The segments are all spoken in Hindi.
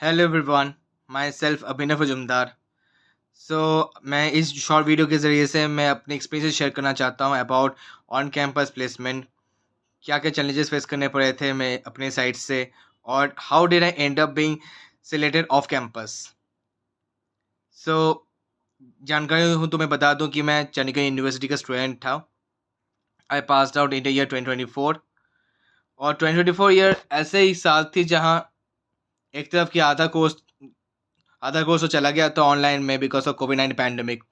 हेलो एवरीवन, माई सेल्फ अभिनव मजुमदार। मैं इस शॉर्ट वीडियो के ज़रिए से मैं अपने एक्सपीरियंस शेयर करना चाहता हूँ अबाउट ऑन कैंपस प्लेसमेंट। क्या क्या चैलेंजेस फेस करने पड़े थे मैं अपने साइड से, और how did I end up being selected off campus. So जानकारी हूँ तो मैं बता दूँ कि मैं चंडीगढ़ यूनिवर्सिटी का स्टूडेंट था। I passed out in the year 2024, और 2024 ईयर ऐसे ही साल थी जहाँ एक तरफ की आधा कोर्स तो चला गया था ऑनलाइन में बिकॉज ऑफ कोविड-19 पैंडेमिक।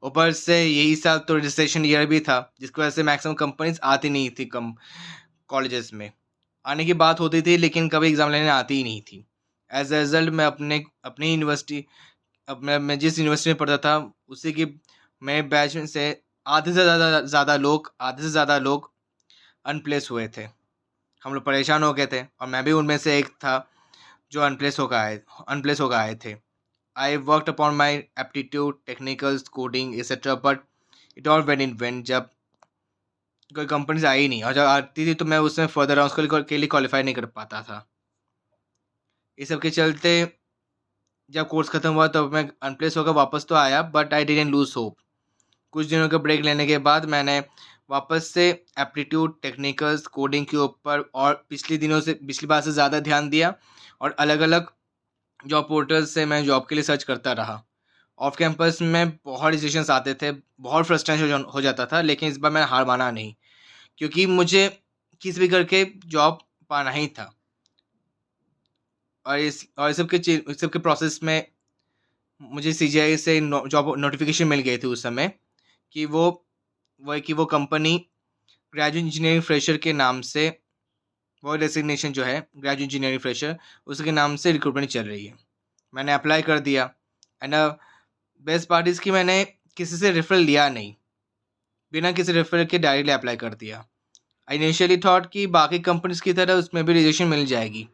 ऊपर से यही साल तो रिसेशन ईयर भी था, जिसकी वजह से मैक्सिमम कंपनीज आती नहीं थी कम कॉलेजेस में। आने की बात होती थी लेकिन कभी एग्ज़ाम लेने आती ही नहीं थी। एज अ रिजल्ट मैं अपनी यूनिवर्सिटी, अब मैं जिस यूनिवर्सिटी में पढ़ता था उसी की मेरे बैच में से आधे से ज़्यादा लोग अनप्लेस हुए थे। हम लोग परेशान हो गए थे और मैं भी उनमें से एक था जो अनप्लेस होकर आए थे। I worked upon my aptitude, technicals, coding, etc. But it all went in vain जब कोई कंपनीज आई ही नहीं, और जब आती थी तो मैं उसमें फर्दर राउंड्स के लिए क्वालिफाई नहीं कर पाता था। इस सब के चलते जब कोर्स खत्म हुआ तब मैं अनप्लेस होकर वापस तो आया, but I didn't lose hope. कुछ दिनों का ब्रेक लेने के बाद मैंने वापस से एप्टीट्यूड, टेक्निकल्स, कोडिंग के ऊपर और पिछली बार से ज़्यादा ध्यान दिया, और अलग अलग जॉब पोर्टल से मैं जॉब के लिए सर्च करता रहा। ऑफ कैंपस में बहुत डिसीजंस आते थे, बहुत फ्रस्ट्रेशन हो जाता था, लेकिन इस बार मैं हार माना नहीं, क्योंकि मुझे किस भी करके जॉब पाना ही था। और इस सब के प्रोसेस में मुझे सीजीआई से जॉब नोटिफिकेशन मिल गई थी उस समय कि वो कंपनी ग्रेजुएट इंजीनियरिंग फ्रेशर के नाम से, वो डेसिग्नेशन जो है ग्रेजुएट इंजीनियरिंग फ्रेशर, उसके नाम से रिक्रूटमेंट चल रही है। मैंने अप्लाई कर दिया, एंड बेस्ट पार्ट इज़ कि मैंने किसी से रेफरल लिया नहीं, बिना किसी रेफरल के डायरेक्टली अप्लाई कर दिया। आई इनिशियली थॉट कि बाकी कंपनीज की तरह उसमें भी रिजेक्शन मिल जाएगी,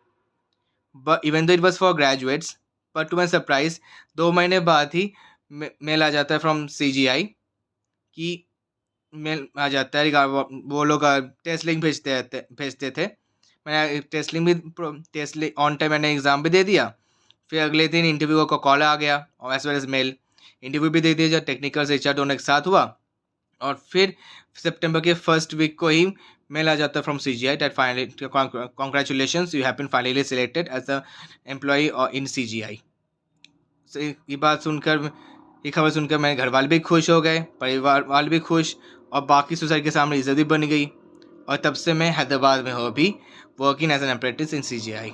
but even though it was for graduates, but to my surprise 2 महीने बाद ही मेल आ जाता है फ्रॉम सीजीआई कि मेल आ जाता है वो लोग टेस्ट लिंक भेजते थे। मैंने टेस्ट लिंक ऑन टाइम मैंने एग्ज़ाम भी दे दिया। फिर अगले दिन इंटरव्यू का कॉल आ गया, और as well as mail. Interview भी दे दिया, जब टेक्निकल से एचआर दोनों एक साथ हुआ, और फिर सितंबर के फर्स्ट वीक को ही मेल आ जाता है from CGI that finally congratulations, you have been finally selected as a employee in CGI. ये खबर सुनकर मेरे घर वाले भी खुश हो गए, परिवार वाले भी खुश, और बाकी सोसाइटी के सामने इज्जत भी बन गई। और तब से मैं हैदराबाद में हूँ अभी, working as an apprentice in CGI.